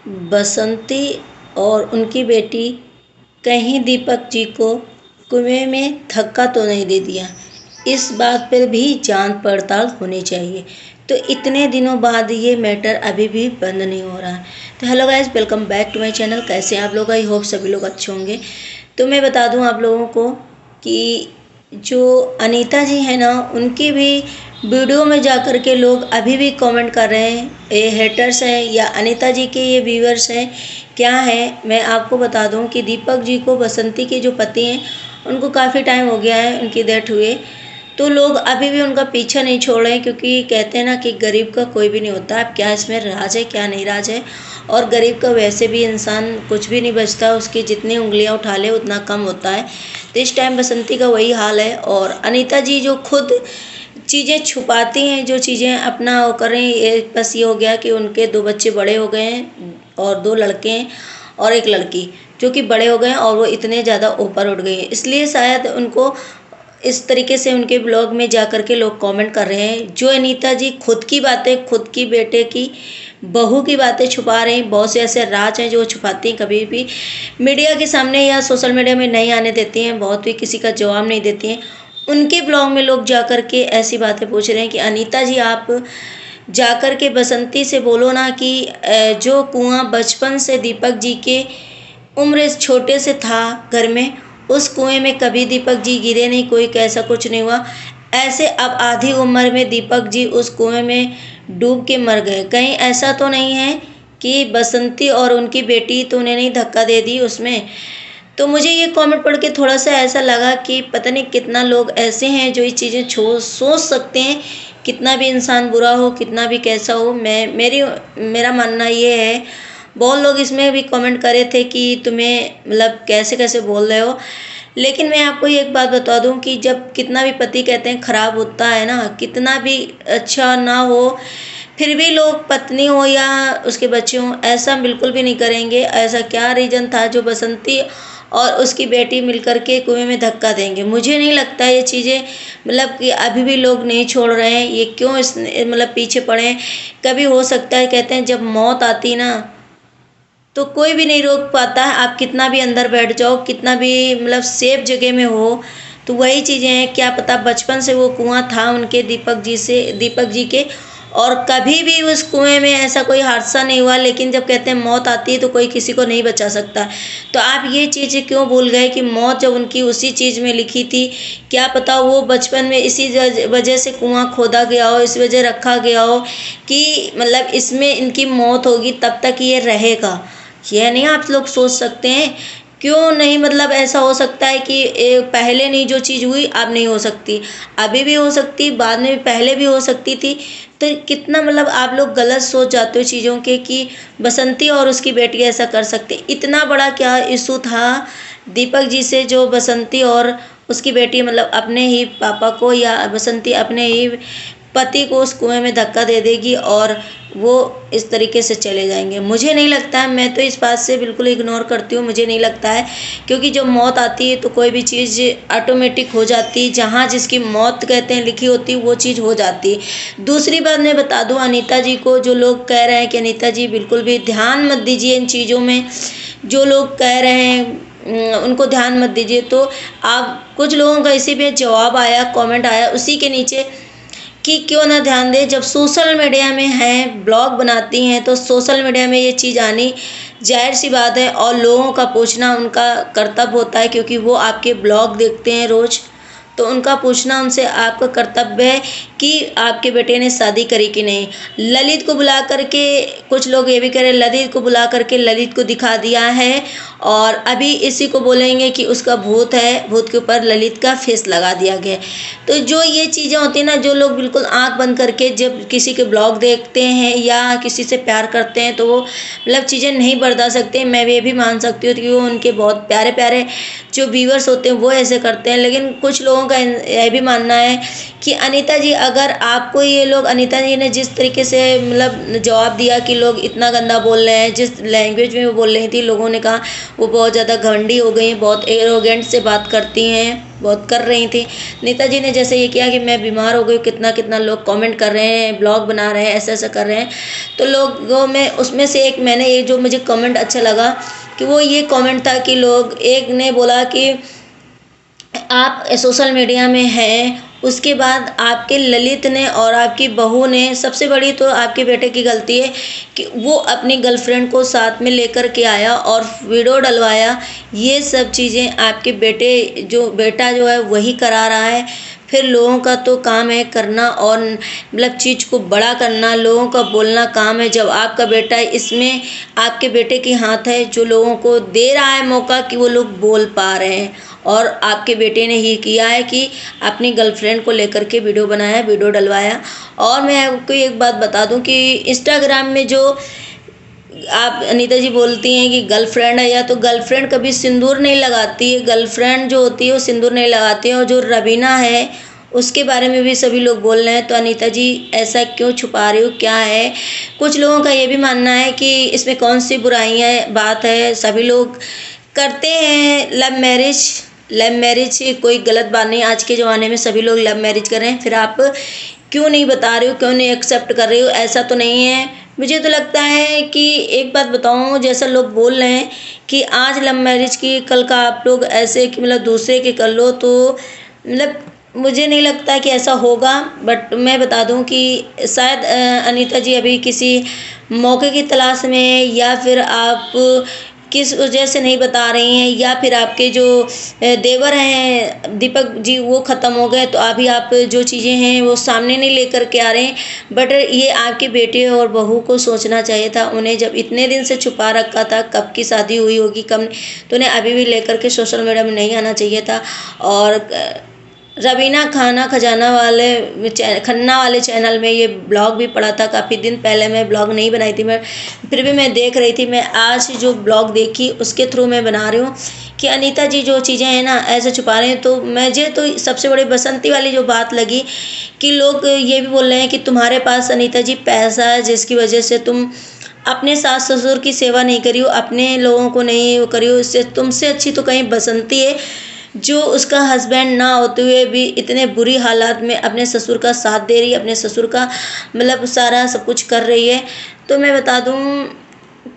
बसंती और उनकी बेटी कहीं दीपक जी को कुएं में धक्का तो नहीं दे दिया। इस बात पर भी जांच पड़ताल होनी चाहिए। तो इतने दिनों बाद ये मैटर अभी भी बंद नहीं हो रहा है। तो hello guys, welcome back to my channel. कैसे हैं आप लोग? आई होप सभी लोग अच्छे होंगे। तो मैं बता दूं आप लोगों को कि जो अनीता जी हैं ना, उनकी भी वीडियो में जाकर के लोग अभी भी कमेंट कर रहे हैं। ये हेटर्स हैं या अनीता जी के ये व्यूअर्स हैं, क्या है? मैं आपको बता दूं कि दीपक जी को, बसंती के जो पति हैं, उनको काफ़ी टाइम हो गया है उनकी डेथ हुए। तो लोग अभी भी उनका पीछा नहीं छोड़ रहे हैं, क्योंकि कहते हैं ना कि गरीब का कोई भी नहीं होता। अब क्या इसमें राज है, क्या नहीं राज है। और गरीब का वैसे भी इंसान कुछ भी नहीं बचता, उसकी जितनी उंगलियां उठा ले उतना कम होता है। तो इस टाइम बसंती का वही हाल है। और अनीता जी जो खुद चीज़ें छुपाती हैं, जो चीज़ें अपना वो कर रही हैं, ये बस ये हो गया कि उनके 2 बच्चे बड़े हो गए हैं और 2 लड़के हैं और 1 लड़की, जो कि बड़े हो गए हैं और वो इतने ज़्यादा ऊपर उठ गए हैं। इसलिए शायद उनको इस तरीके से उनके ब्लॉग में जा कर के लोग कमेंट कर रहे हैं। जो अनीता जी खुद की बातें, खुद की बेटे की बहू की बातें छुपा रहे हैं। बहुत से ऐसे राज हैं जो वो छुपाती हैं, कभी भी मीडिया के सामने या सोशल मीडिया में नहीं आने देती हैं, बहुत भी किसी का जवाब नहीं देती हैं। उनके ब्लॉग में लोग जा कर के ऐसी बातें पूछ रहे हैं कि अनीता जी, आप जा कर के बसंती से बोलो ना कि जो कुआं बचपन से दीपक जी के उम्र छोटे से था घर में, उस कुएं में कभी दीपक जी गिरे नहीं, कोई कैसा कुछ नहीं हुआ। ऐसे अब आधी उम्र में दीपक जी उस कुएं में डूब के मर गए। कहीं ऐसा तो नहीं है कि बसंती और उनकी बेटी तो उन्हें नहीं धक्का दे दी उसमें? तो मुझे ये कमेंट पढ़ के थोड़ा सा ऐसा लगा कि पता नहीं कितना लोग ऐसे हैं जो ये चीज़ें सोच सकते हैं। कितना भी इंसान बुरा हो, कितना भी कैसा हो, मेरा मानना ये है। बहुत लोग इसमें भी कमेंट करे थे कि तुम्हें मतलब कैसे कैसे बोल रहे हो। लेकिन मैं आपको ये एक बात बता दूं कि जब कितना भी पति कहते हैं खराब होता है ना, कितना भी अच्छा ना हो, फिर भी लोग पत्नी हो या उसके बच्चे हों, ऐसा बिल्कुल भी नहीं करेंगे। ऐसा क्या रीज़न था जो बसंती और उसकी बेटी मिलकर के कुएं में धक्का देंगे? मुझे नहीं लगता ये चीज़ें, मतलब कि अभी भी लोग नहीं छोड़ रहे हैं। ये क्यों इस मतलब पीछे पड़े हैं? कभी हो सकता है, कहते हैं जब मौत आती ना, तो कोई भी नहीं रोक पाता है। आप कितना भी अंदर बैठ जाओ, कितना भी मतलब सेफ जगह में हो, तो वही चीज़ें हैं। क्या पता बचपन से वो कुआं था उनके दीपक जी के, और कभी भी उस कुएं में ऐसा कोई हादसा नहीं हुआ। लेकिन जब कहते हैं मौत आती है तो कोई किसी को नहीं बचा सकता। तो आप ये चीज़ क्यों भूल गए कि मौत जब उनकी उसी चीज़ में लिखी थी? क्या पता वो बचपन में इसी वजह से कुआं खोदा गया हो, इस वजह रखा गया हो कि मतलब इसमें इनकी मौत होगी तब तक ये रहेगा। यह नहीं आप लोग सोच सकते हैं? क्यों नहीं? मतलब ऐसा हो सकता है कि पहले नहीं जो चीज़ हुई अब नहीं हो सकती, अभी भी हो सकती, बाद में भी, पहले भी हो सकती थी। तो कितना मतलब आप लोग गलत सोच जाते हो चीज़ों के कि बसंती और उसकी बेटी ऐसा कर सकती। इतना बड़ा क्या इशू था दीपक जी से जो बसंती और उसकी बेटी मतलब अपने ही पापा को या बसंती अपने ही पति को उस कुएं में धक्का दे देगी और वो इस तरीके से चले जाएंगे? मुझे नहीं लगता है। मैं तो इस बात से बिल्कुल इग्नोर करती हूँ, मुझे नहीं लगता है। क्योंकि जब मौत आती है तो कोई भी चीज़ ऑटोमेटिक हो जाती है। जहाँ जिसकी मौत कहते हैं लिखी होती है वो चीज़ हो जाती है। दूसरी बात मैं बता दूँ अनीता जी को, जो लोग कह रहे हैं कि अनीता जी बिल्कुल भी ध्यान मत दीजिए इन चीज़ों में, जो लोग कह रहे हैं उनको ध्यान मत दीजिए। तो आप कुछ लोगों का इसी पे जवाब आया, कमेंट आया उसी के नीचे कि क्यों ना ध्यान दें। जब सोशल मीडिया में हैं, ब्लॉग बनाती हैं, तो सोशल मीडिया में ये चीज़ आनी जाहिर सी बात है। और लोगों का पूछना उनका कर्तव्य होता है, क्योंकि वो आपके ब्लॉग देखते हैं रोज़। तो उनका पूछना उनसे आपका कर्तव्य है कि आपके बेटे ने शादी करी कि नहीं। ललित को बुला करके कुछ लोग ये भी कह रहे हैं, ललित को बुला करके ललित को दिखा दिया है और अभी इसी को बोलेंगे कि उसका भूत है, भूत के ऊपर ललित का फेस लगा दिया गया। तो जो ये चीज़ें होती हैं ना, जो लोग बिल्कुल आंख बंद करके जब किसी के ब्लॉग देखते हैं या किसी से प्यार करते हैं, तो वो मतलब चीज़ें नहीं बर्दाश्त सकते। मैं ये भी मान सकती हूँ कि वो उनके बहुत प्यारे प्यारे जो व्यूअर्स होते हैं वो ऐसे करते हैं। लेकिन कुछ लोगों का यह भी मानना है कि अनीता जी अगर आपको ये लोग अनीता जी ने जिस तरीके से मतलब जवाब दिया कि लोग इतना गंदा बोल रहे हैं, जिस लैंग्वेज में वो बोल रही थी, लोगों ने कहा वो बहुत ज़्यादा घमंडी हो गई, बहुत एरोगेंट से बात करती हैं, बहुत कर रही थी। नीता जी ने जैसे ये किया कि मैं बीमार हो गई, कितना कितना लोग कमेंट कर रहे हैं, ब्लॉग बना रहे हैं, ऐसा ऐसा कर रहे हैं। तो लोगों में उसमें से एक मैंने एक जो मुझे कमेंट अच्छा लगा कि वो ये कमेंट था कि लोग एक ने बोला कि आप सोशल मीडिया में हैं, उसके बाद आपके ललित ने और आपकी बहू ने, सबसे बड़ी तो आपके बेटे की गलती है कि वो अपनी गर्लफ्रेंड को साथ में लेकर के आया और वीडियो डलवाया। ये सब चीज़ें आपके बेटा जो है वही करा रहा है। फिर लोगों का तो काम है करना और मतलब चीज़ को बड़ा करना, लोगों का बोलना काम है। जब आपका बेटा इसमें आपके बेटे के हाथ है, जो लोगों को दे रहा है मौका कि वो लोग बोल पा रहे हैं। और आपके बेटे ने ही किया है कि अपनी गर्लफ्रेंड को लेकर के वीडियो बनाया, वीडियो डलवाया। और मैं आपको एक बात बता दूं कि इंस्टाग्राम में जो आप अनीता जी बोलती हैं कि गर्लफ्रेंड है, या तो गर्लफ्रेंड कभी सिंदूर नहीं लगाती है, गर्लफ्रेंड जो होती है वो सिंदूर नहीं लगाती है। और जो रवीना है उसके बारे में भी सभी लोग बोल रहे हैं, तो अनीता जी ऐसा क्यों छुपा रही हो, क्या है? कुछ लोगों का ये भी मानना है कि इसमें कौन सी बुराइयाँ बात है, सभी लोग करते हैं लव मैरिज। लव मैरिज कोई गलत बात नहीं, आज के ज़माने में सभी लोग लव मैरिज कर रहे हैं। फिर आप क्यों नहीं बता रहे हो, क्यों नहीं एक्सेप्ट कर रहे हो? ऐसा तो नहीं है। मुझे तो लगता है कि एक बात बताऊं, जैसा लोग बोल रहे हैं कि आज लव मैरिज की, कल का आप लोग ऐसे कि मतलब दूसरे के कर लो, तो मतलब मुझे नहीं लगता कि ऐसा होगा। बट मैं बता दूं कि शायद अनीता जी अभी किसी मौके की तलाश में है, या फिर आप किस वजह से नहीं बता रही हैं, या फिर आपके जो देवर हैं दीपक जी वो ख़त्म हो गए, तो अभी आप जो चीज़ें हैं वो सामने नहीं लेकर के आ रहे हैं। बट ये आपके बेटे और बहू को सोचना चाहिए था। उन्हें जब इतने दिन से छुपा रखा था, कब की शादी हुई होगी कब, तो उन्हें अभी भी लेकर के सोशल मीडिया में नहीं आना चाहिए था। और रवीना खाना खजाना वाले खन्ना वाले चैनल में ये ब्लॉग भी पड़ा था काफ़ी दिन पहले। मैं ब्लॉग नहीं बनाई थी, मैं फिर भी मैं देख रही थी। मैं आज जो ब्लॉग देखी उसके थ्रू मैं बना रही हूँ कि अनीता जी जो चीज़ें हैं ना ऐसे छुपा रहे हैं। तो मुझे तो सबसे बड़ी बसंती वाली जो बात लगी कि लोग ये भी बोल रहे हैं कि तुम्हारे पास अनीता जी पैसा है, जिसकी वजह से तुम अपने सास ससुर की सेवा नहीं करी हो, अपने लोगों को नहीं वो करी हो। इससे तुमसे अच्छी तो कहीं बसंती है, जो उसका हस्बैंड ना होते हुए भी इतने बुरी हालात में अपने ससुर का साथ दे रही है, अपने ससुर का मतलब सारा सब कुछ कर रही है। तो मैं बता दूं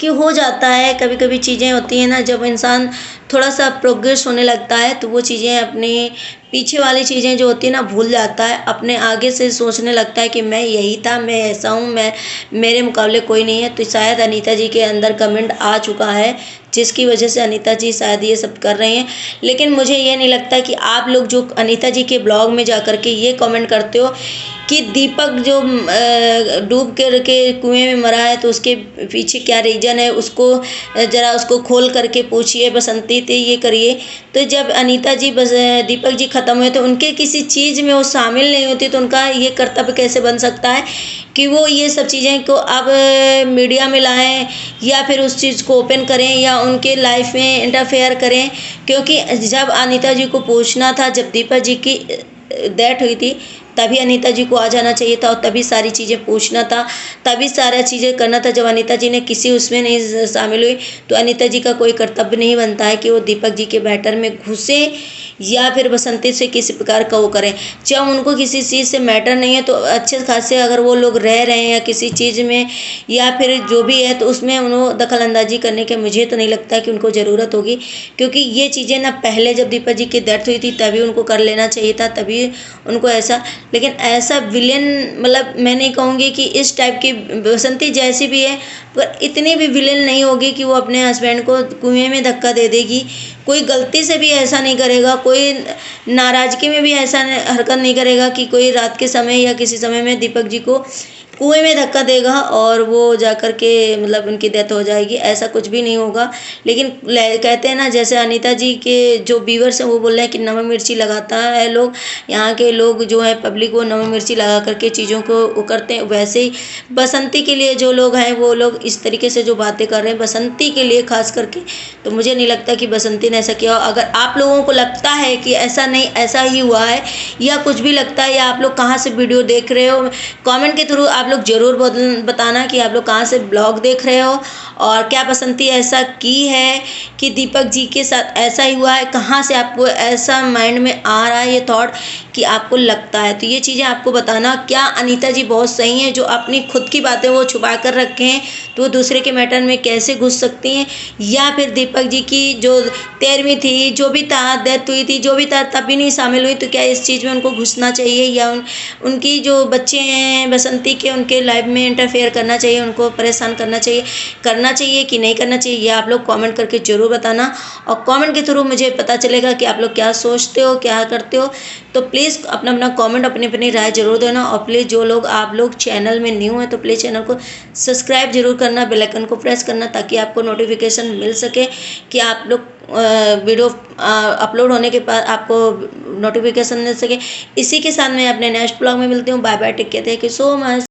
कि हो जाता है, कभी कभी चीज़ें होती हैं ना, जब इंसान थोड़ा सा प्रोग्रेस होने लगता है तो वो चीज़ें अपनी पीछे वाली चीज़ें जो होती है ना भूल जाता है, अपने आगे से सोचने लगता है कि मैं यही था, मैं ऐसा हूँ, मैं मेरे मुकाबले कोई नहीं है। तो शायद अनीता जी के अंदर कमेंट आ चुका है, जिसकी वजह से अनीता जी शायद ये सब कर रही हैं। लेकिन मुझे ये नहीं लगता कि आप लोग जो अनीता जी के ब्लॉग में जा कर के ये कमेंट करते हो कि दीपक जो डूब कर के कुएं में मरा है तो उसके पीछे क्या रीज़न है, उसको ज़रा उसको खोल करके पूछिए, बसंती थी ये करिए। तो जब अनीता जी बस दीपक जी ख़त्म हुए तो उनके किसी चीज़ में वो शामिल नहीं होती, तो उनका ये कर्तव्य कैसे बन सकता है कि वो ये सब चीज़ें को अब मीडिया में लाएं, या फिर उस चीज़ को ओपन करें, या उनके लाइफ में इंटरफेयर करें। क्योंकि जब अनीता जी को पूछना था, जब दीपक जी की डेथ हुई थी, तभी अनीता जी को आ जाना चाहिए था और तभी सारी चीज़ें पूछना था, तभी सारा चीज़ें करना था। जब अनीता जी ने किसी उसमें नहीं शामिल हुई, तो अनीता जी का कोई कर्तव्य नहीं बनता है कि वो दीपक जी के मैटर में घुसे या फिर बसंती से किसी प्रकार का वो करें। जब उनको किसी चीज़ से मैटर नहीं है तो अच्छे खासे अगर वो लोग रह रहे हैं या किसी चीज़ में या फिर जो भी है, तो उसमें उन्होंने दखल अंदाजी करने के मुझे तो नहीं लगता कि उनको ज़रूरत होगी। क्योंकि ये चीज़ें ना पहले जब दीपक जी की डेथ हुई थी तभी उनको कर लेना चाहिए था, तभी उनको ऐसा। लेकिन ऐसा विलेन, मतलब मैं नहीं कहूँगी कि इस टाइप की बसंती जैसी भी है, पर इतनी भी विलेन नहीं होगी कि वो अपने हस्बैंड को कुएं में धक्का दे देगी। कोई गलती से भी ऐसा नहीं करेगा, कोई नाराज़गी में भी ऐसा हरकत नहीं करेगा कि कोई रात के समय या किसी समय में दीपक जी को कुएं में धक्का देगा और वो जाकर के मतलब उनकी डेथ हो जाएगी, ऐसा कुछ भी नहीं होगा। लेकिन कहते हैं ना, जैसे अनीता जी के जो व्यूअर्स हैं वो बोल रहे हैं कि नमक मिर्ची लगाता है लोग, यहाँ के लोग जो है पब्लिक वो नमक मिर्ची लगा करके चीज़ों को वो करते हैं, वैसे ही बसंती के लिए जो लोग हैं वो लोग इस तरीके से जो बातें कर रहे हैं बसंती के लिए खास करके, तो मुझे नहीं लगता कि बसंती ने ऐसा किया हो। अगर आप लोगों को लगता है कि ऐसा नहीं, ऐसा ही हुआ है या कुछ भी लगता है, या आप लोग कहाँ से वीडियो देख रहे हो, कमेंट के थ्रू आप लोग ज़रूर बताना कि आप लोग कहाँ से ब्लॉग देख रहे हो और क्या बसंती ऐसा की है कि दीपक जी के साथ ऐसा ही हुआ है, कहाँ से आपको ऐसा माइंड में आ रहा है ये थॉट कि आपको लगता है। तो ये चीज़ें आपको बताना, क्या अनीता जी बहुत सही हैं जो अपनी खुद की बातें वो छुपा कर रखे हैं, तो वो दूसरे के मैटर में कैसे घुस सकती हैं, या फिर दीपक जी की जो 13वीं थी, जो भी था डेथ हुई थी, जो भी था तभी नहीं शामिल हुई, तो क्या इस चीज़ में उनको घुसना चाहिए, या उनकी जो बच्चे हैं बसंती के उनके लाइफ में इंटरफेयर करना चाहिए, उनको परेशान करना चाहिए कि नहीं करना चाहिए, ये आप लोग कमेंट करके ज़रूर बताना। और कमेंट के थ्रू मुझे पता चलेगा कि आप लोग क्या सोचते हो, क्या करते हो। तो प्लीज़ अपना अपना कमेंट, अपनी अपनी राय ज़रूर देना। और प्लीज़ जो लोग आप लोग चैनल में न्यू हैं तो प्लीज़ चैनल को सब्सक्राइब जरूर करना, बेल आइकन को प्रेस करना, ताकि आपको नोटिफिकेशन मिल सके कि आप लोग वीडियो अपलोड होने के बाद आपको नोटिफिकेशन मिल सके। इसी के साथ मैं अपने नेक्स्ट ब्लॉग में मिलती हूँ। Bye bye, take care, thank you so much.